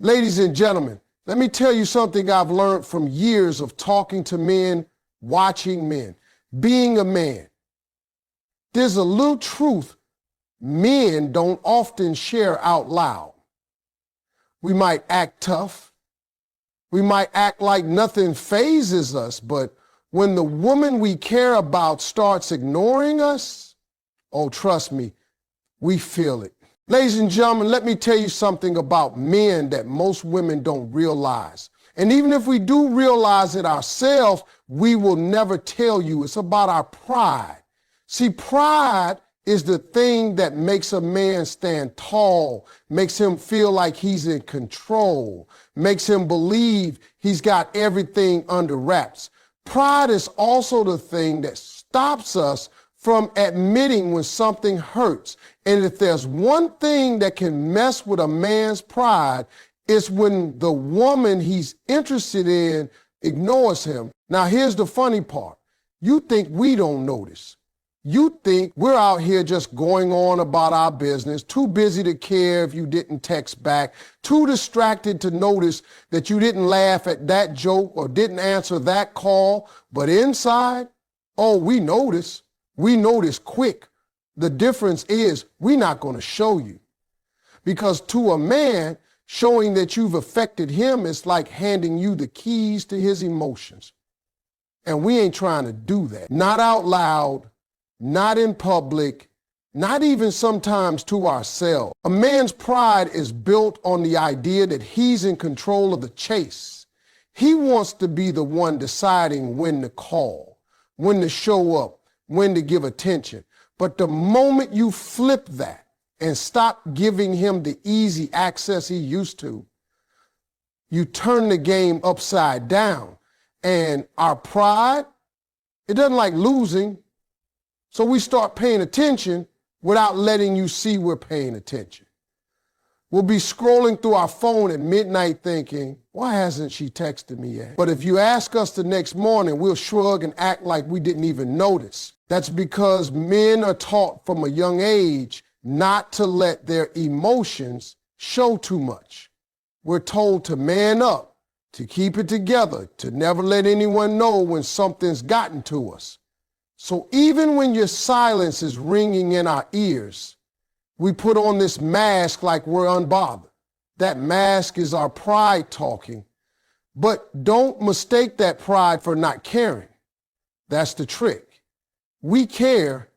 Ladies and gentlemen, let me tell you something I've learned from years of talking to men, watching men, being a man. There's a little truth men don't often share out loud. We might act tough. We might act like nothing phases us, but when the woman we care about starts ignoring us, oh, trust me, we feel it. Ladies and gentlemen, let me tell you something about men that most women don't realize. And even if we do realize it ourselves, we will never tell you. It's about our pride. See, pride is the thing that makes a man stand tall, makes him feel like he's in control, makes him believe he's got everything under wraps. Pride is also the thing that stops us from admitting when something hurts. And if there's one thing that can mess with a man's pride, it's when the woman he's interested in ignores him. Now, here's the funny part. You think we don't notice. You think we're out here just going on about our business, too busy to care if you didn't text back, too distracted to notice that you didn't laugh at that joke or didn't answer that call. But inside, oh, we notice. We notice quick. The difference is we're not going to show you. Because to a man, showing that you've affected him is like handing you the keys to his emotions. And we ain't trying to do that. Not out loud, not in public, not even sometimes to ourselves. A man's pride is built on the idea that he's in control of the chase. He wants to be the one deciding when to call, when to show up, when to give attention. But the moment you flip that and stop giving him the easy access he used to, you turn the game upside down. And our pride, it doesn't like losing. So we start paying attention without letting you see we're paying attention. We'll be scrolling through our phone at midnight thinking, why hasn't she texted me yet? But if you ask us the next morning, we'll shrug and act like we didn't even notice. That's because men are taught from a young age not to let their emotions show too much. We're told to man up, to keep it together, to never let anyone know when something's gotten to us. So even when your silence is ringing in our ears, we put on this mask like we're unbothered. That mask is our pride talking. But don't mistake that pride for not caring. That's the trick. We care,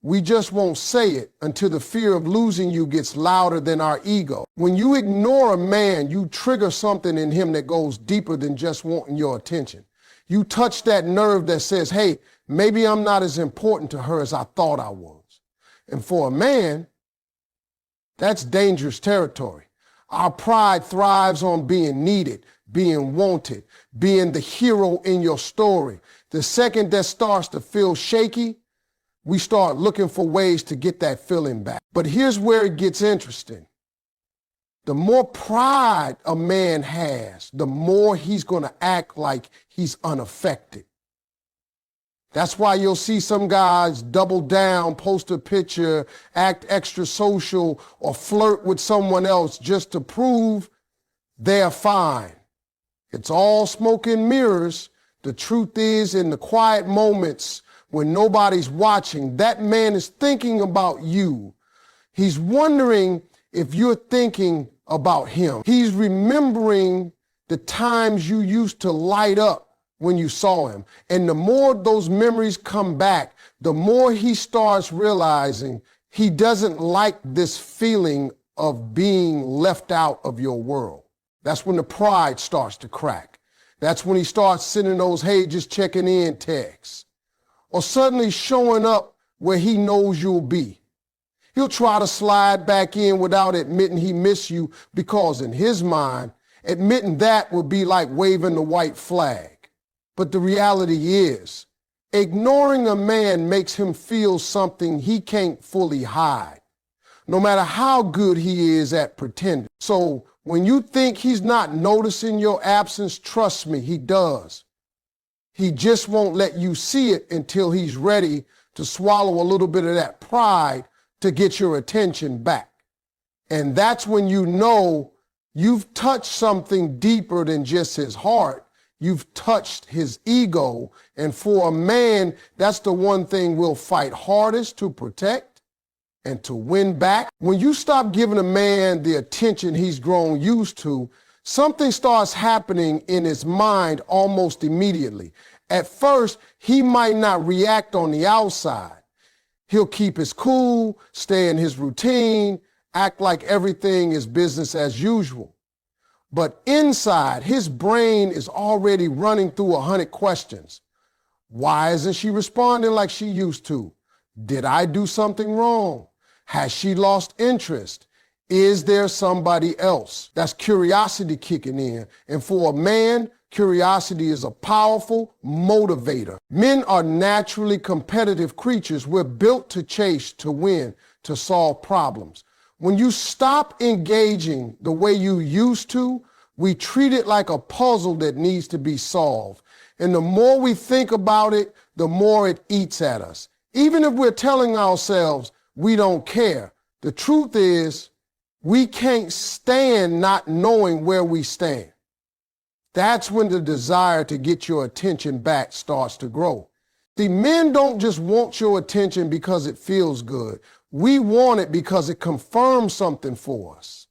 we just won't say it until the fear of losing you gets louder than our ego. When you ignore a man, you trigger something in him that goes deeper than just wanting your attention. You touch that nerve that says, hey, maybe I'm not as important to her as I thought I was. And for a man, that's dangerous territory. Our pride thrives on being needed, being wanted, being the hero in your story. The second that starts to feel shaky, we start looking for ways to get that feeling back. But here's where it gets interesting. The more pride a man has, the more he's going to act like he's unaffected. That's why you'll see some guys double down, post a picture, act extra social, or flirt with someone else just to prove they're fine. It's all smoke and mirrors. The truth is, in the quiet moments when nobody's watching, that man is thinking about you. He's wondering if you're thinking about him. He's remembering the times you used to light up when you saw him. And the more those memories come back, the more he starts realizing he doesn't like this feeling of being left out of your world. That's when the pride starts to crack. That's when he starts sending those, hey, just checking in texts. Or suddenly showing up where he knows you'll be. He'll try to slide back in without admitting he missed you, because in his mind, admitting that would be like waving the white flag. But the reality is, ignoring a man makes him feel something he can't fully hide, no matter how good he is at pretending. So when you think he's not noticing your absence, trust me, he does. He just won't let you see it until he's ready to swallow a little bit of that pride to get your attention back. And that's when you know You've touched something deeper than just his heart. You've touched his ego. And for a man, that's the one thing we'll fight hardest to protect and to win back. When you stop giving a man the attention he's grown used to, something starts happening in his mind almost immediately. At first, he might not react on the outside. He'll keep his cool, stay in his routine, act like everything is business as usual. But inside, his brain is already running through 100 questions. Why isn't she responding like she used to? Did I do something wrong? Has she lost interest? Is there somebody else? That's curiosity kicking in. And for a man, curiosity is a powerful motivator. Men are naturally competitive creatures. We're built to chase, to win, to solve problems. When you stop engaging the way you used to, we treat it like a puzzle that needs to be solved. And the more we think about it, the more it eats at us. Even if we're telling ourselves we don't care, the truth is we can't stand not knowing where we stand. That's when the desire to get your attention back starts to grow. See, men don't just want your attention because it feels good. We want it because it confirms something for us.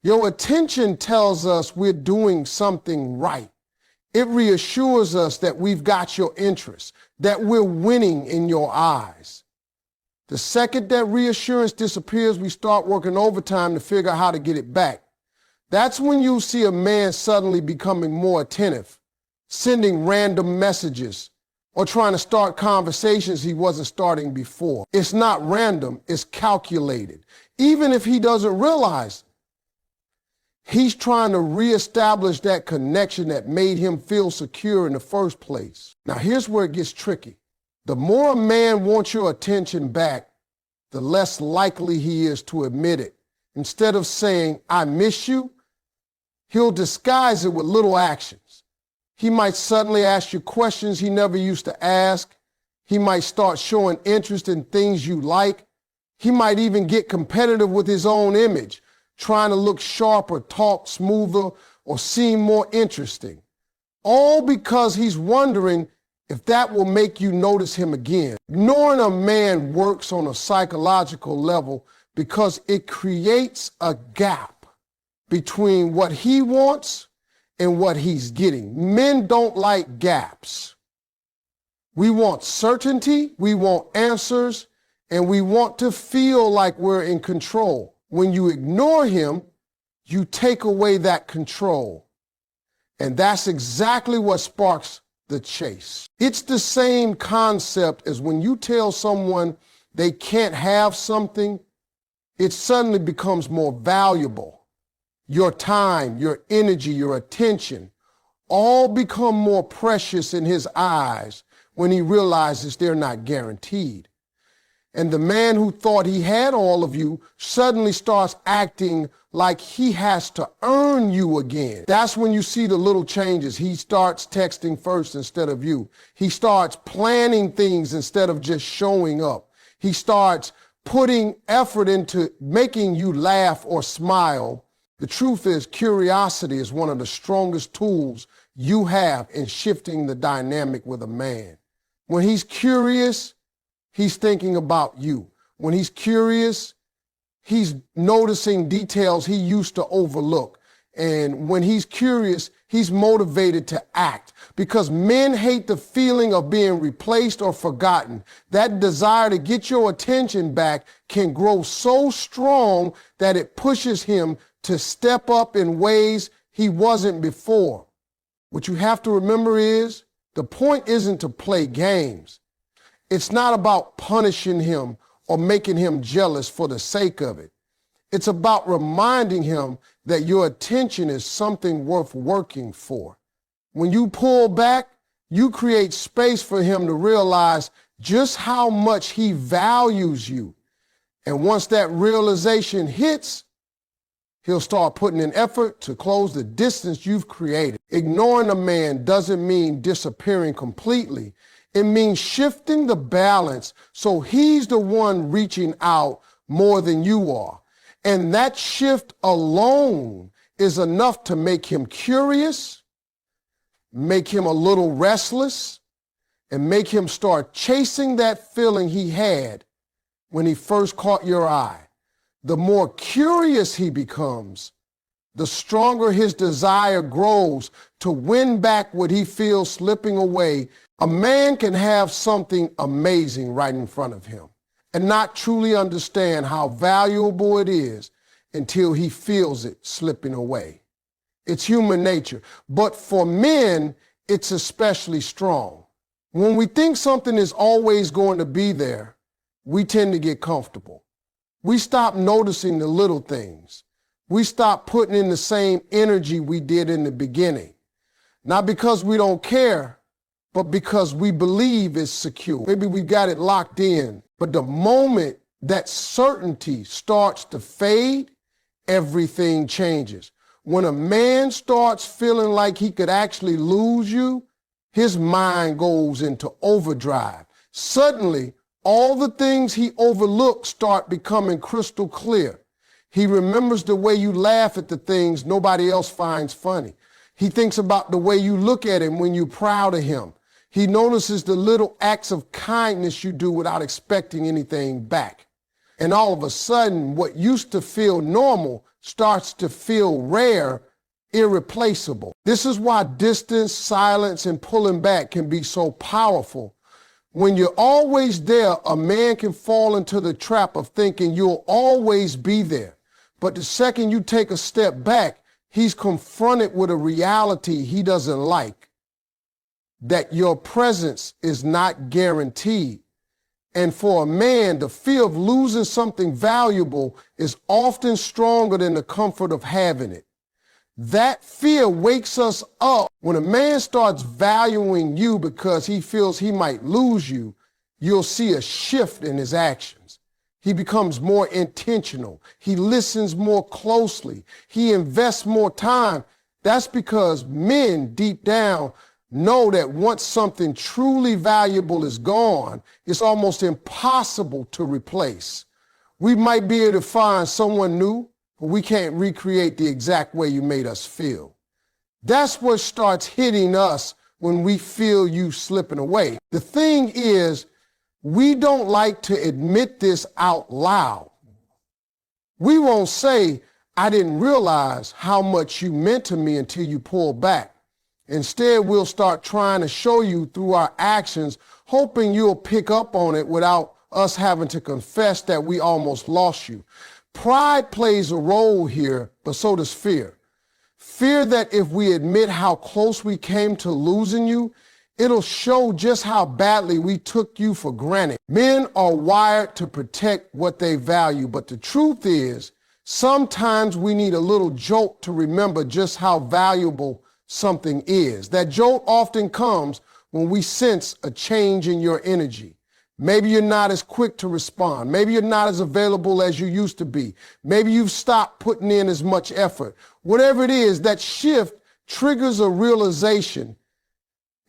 Your attention tells us we're doing something right. It reassures us that we've got your interest, that we're winning in your eyes. The second that reassurance disappears, we start working overtime to figure out how to get it back. That's when you see a man suddenly becoming more attentive, sending random messages, or trying to start conversations he wasn't starting before. It's not random, it's calculated. Even if he doesn't realize, he's trying to reestablish that connection that made him feel secure in the first place. Now here's where it gets tricky. The more a man wants your attention back, the less likely he is to admit it. Instead of saying, I miss you, he'll disguise it with little actions. He might suddenly ask you questions he never used to ask. He might start showing interest in things you like. He might even get competitive with his own image, trying to look sharper, talk smoother, or seem more interesting. All because he's wondering if that will make you notice him again. Ignoring a man works on a psychological level because it creates a gap between what he wants and what he's getting. Men don't like gaps. We want certainty, we want answers, and we want to feel like we're in control. When you ignore him, you take away that control. And that's exactly what sparks the chase. It's the same concept as when you tell someone they can't have something, it suddenly becomes more valuable. Your time, your energy, your attention, all become more precious in his eyes when he realizes they're not guaranteed. And the man who thought he had all of you suddenly starts acting like he has to earn you again. That's when you see the little changes. He starts texting first instead of you. He starts planning things instead of just showing up. He starts putting effort into making you laugh or smile. The truth is, curiosity is one of the strongest tools you have in shifting the dynamic with a man. When he's curious, he's thinking about you. When he's curious, he's noticing details he used to overlook. And when he's curious, he's motivated to act, because men hate the feeling of being replaced or forgotten. That desire to get your attention back can grow so strong that it pushes him to step up in ways he wasn't before. What you have to remember is, the point isn't to play games. It's not about punishing him or making him jealous for the sake of it. It's about reminding him that your attention is something worth working for. When you pull back, you create space for him to realize just how much he values you. And once that realization hits, he'll start putting in effort to close the distance you've created. Ignoring a man doesn't mean disappearing completely. It means shifting the balance so he's the one reaching out more than you are. And that shift alone is enough to make him curious, make him a little restless, and make him start chasing that feeling he had when he first caught your eye. The more curious he becomes, the stronger his desire grows to win back what he feels slipping away. A man can have something amazing right in front of him and not truly understand how valuable it is until he feels it slipping away. It's human nature. But for men, it's especially strong. When we think something is always going to be there, we tend to get comfortable. We stop noticing the little things. We stop putting in the same energy we did in the beginning. Not because we don't care, but because we believe it's secure. Maybe we got it locked in. But the moment that certainty starts to fade, everything changes. When a man starts feeling like he could actually lose you, his mind goes into overdrive. Suddenly, all the things he overlooked start becoming crystal clear. He remembers the way you laugh at the things nobody else finds funny. He thinks about the way you look at him when you're proud of him. He notices the little acts of kindness you do without expecting anything back. And all of a sudden, what used to feel normal starts to feel rare, irreplaceable. This is why distance, silence, and pulling back can be so powerful. When you're always there, a man can fall into the trap of thinking you'll always be there. But the second you take a step back, he's confronted with a reality he doesn't like, that your presence is not guaranteed. And for a man, the fear of losing something valuable is often stronger than the comfort of having it. That fear wakes us up. When a man starts valuing you because he feels he might lose you, you'll see a shift in his actions. He becomes more intentional. He listens more closely. He invests more time. That's because men deep down know that once something truly valuable is gone, it's almost impossible to replace. We might be able to find someone new, but we can't recreate the exact way you made us feel. That's what starts hitting us when we feel you slipping away. The thing is, we don't like to admit this out loud. We won't say, I didn't realize how much you meant to me until you pulled back. Instead, we'll start trying to show you through our actions, hoping you'll pick up on it without us having to confess that we almost lost you. Pride plays a role here, but so does fear. Fear that if we admit how close we came to losing you, it'll show just how badly we took you for granted. Men are wired to protect what they value, but the truth is, sometimes we need a little jolt to remember just how valuable something is. That jolt often comes when we sense a change in your energy. Maybe you're not as quick to respond. Maybe you're not as available as you used to be. Maybe you've stopped putting in as much effort. Whatever it is, that shift triggers a realization.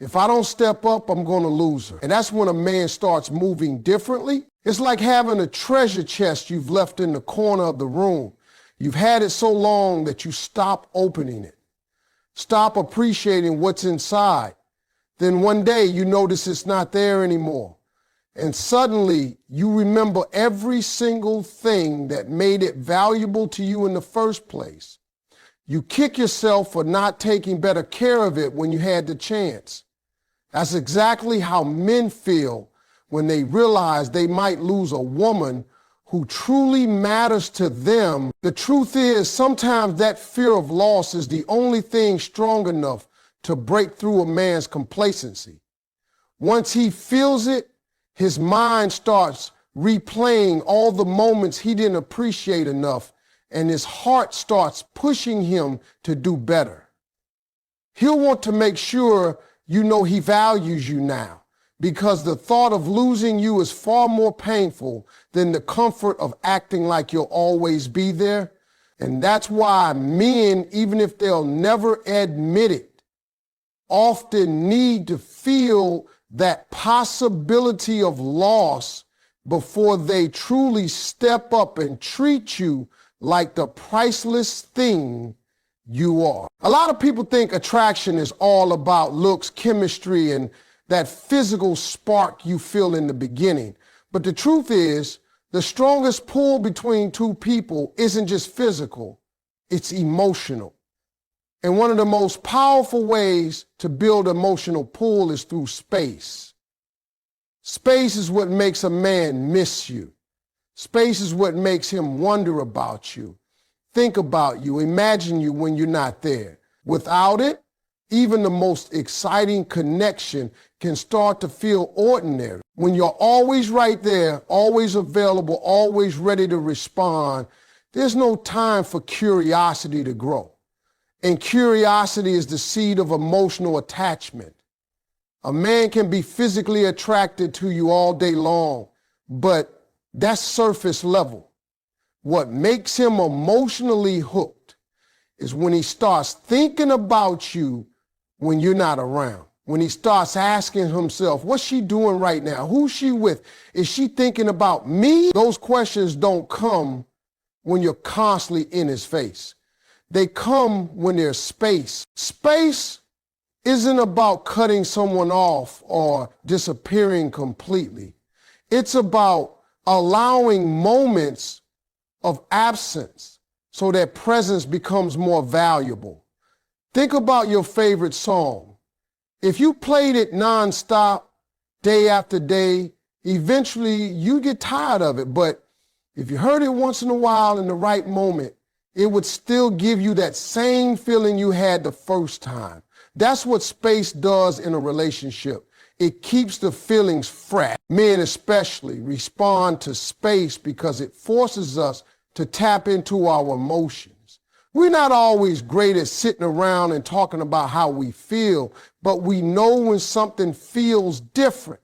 If I don't step up, I'm going to lose her. And that's when a man starts moving differently. It's like having a treasure chest you've left in the corner of the room. You've had it so long that you stop opening it. Stop appreciating what's inside. Then one day you notice it's not there anymore. And suddenly you remember every single thing that made it valuable to you in the first place. You kick yourself for not taking better care of it when you had the chance. That's exactly how men feel when they realize they might lose a woman who truly matters to them. The truth is, sometimes that fear of loss is the only thing strong enough to break through a man's complacency. Once he feels it, his mind starts replaying all the moments he didn't appreciate enough, and his heart starts pushing him to do better. He'll want to make sure you know he values you now, because the thought of losing you is far more painful than the comfort of acting like you'll always be there. And that's why men, even if they'll never admit it, often need to feel that possibility of loss before they truly step up and treat you like the priceless thing you are. A lot of people think attraction is all about looks, chemistry, and that physical spark you feel in the beginning. But the truth is, the strongest pull between two people isn't just physical, it's emotional. And one of the most powerful ways to build emotional pull is through space. Space is what makes a man miss you. Space is what makes him wonder about you, think about you, imagine you when you're not there. Without it, even the most exciting connection can start to feel ordinary. When you're always right there, always available, always ready to respond, there's no time for curiosity to grow. And curiosity is the seed of emotional attachment. A man can be physically attracted to you all day long, but that's surface level. What makes him emotionally hooked is when he starts thinking about you when you're not around. When he starts asking himself, what's she doing right now? Who's she with? Is she thinking about me? Those questions don't come when you're constantly in his face. They come when there's space. Space isn't about cutting someone off or disappearing completely. It's about allowing moments of absence so that presence becomes more valuable. Think about your favorite song. If you played it nonstop, day after day, eventually you get tired of it. But if you heard it once in a while in the right moment, it would still give you that same feeling you had the first time. That's what space does in a relationship. It keeps the feelings fresh. Men especially respond to space because it forces us to tap into our emotions. We're not always great at sitting around and talking about how we feel, but we know when something feels different.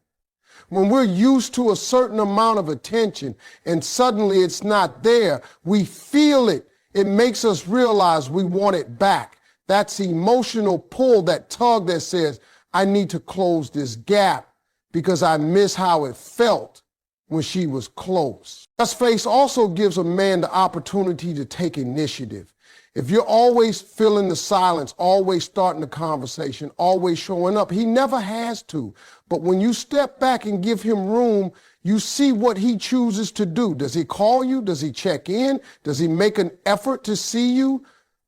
When we're used to a certain amount of attention and suddenly it's not there, we feel it. It makes us realize we want it back. That's emotional pull, that tug that says, I need to close this gap because I miss how it felt when she was close. That space also gives a man the opportunity to take initiative. If you're always filling the silence, always starting the conversation, always showing up, he never has to. But when you step back and give him room, you see what he chooses to do. Does he call you? Does he check in? Does he make an effort to see you?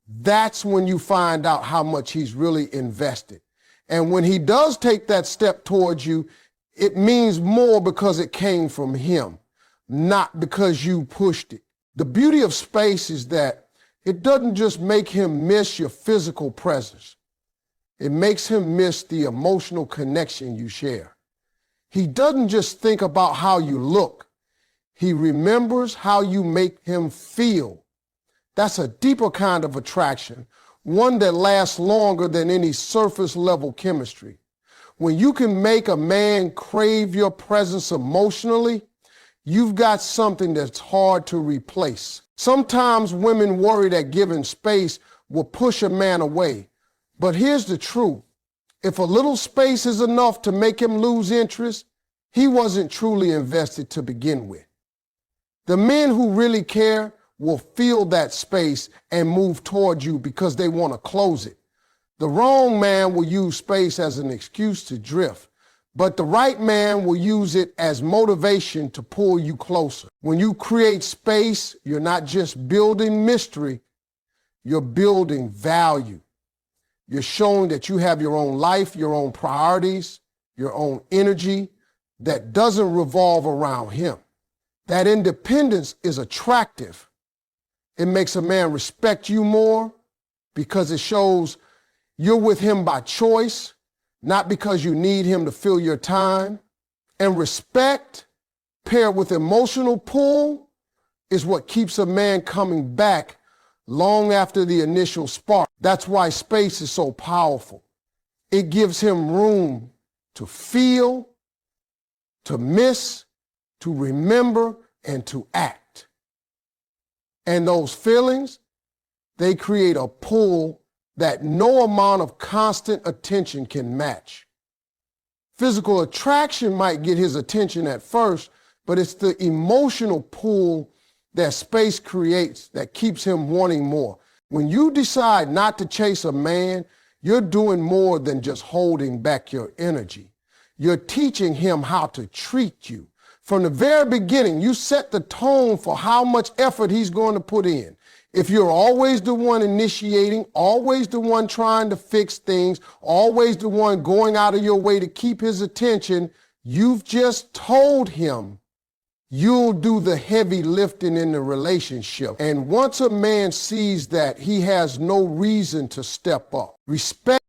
That's when you find out how much he's really invested. And when he does take that step towards you, it means more because it came from him, not because you pushed it. The beauty of space is that it doesn't just make him miss your physical presence. It makes him miss the emotional connection you share. He doesn't just think about how you look. He remembers how you make him feel. That's a deeper kind of attraction, one that lasts longer than any surface level chemistry. When you can make a man crave your presence emotionally, you've got something that's hard to replace. Sometimes women worry that giving space will push a man away. But here's the truth. If a little space is enough to make him lose interest, he wasn't truly invested to begin with. The men who really care will feel that space and move towards you because they want to close it. The wrong man will use space as an excuse to drift, but the right man will use it as motivation to pull you closer. When you create space, you're not just building mystery, you're building value. You're showing that you have your own life, your own priorities, your own energy that doesn't revolve around him. That independence is attractive. It makes a man respect you more because it shows you're with him by choice, not because you need him to fill your time. And respect paired with emotional pull is what keeps a man coming back long after the initial spark. That's why space is so powerful. It gives him room to feel, to miss, to remember, and to act. And those feelings, they create a pull that no amount of constant attention can match. Physical attraction might get his attention at first, but it's the emotional pull that space creates that keeps him wanting more. When you decide not to chase a man, you're doing more than just holding back your energy. You're teaching him how to treat you. From the very beginning, you set the tone for how much effort he's going to put in. If you're always the one initiating, always the one trying to fix things, always the one going out of your way to keep his attention, you've just told him you'll do the heavy lifting in the relationship. And once a man sees that, he has no reason to step up. Respect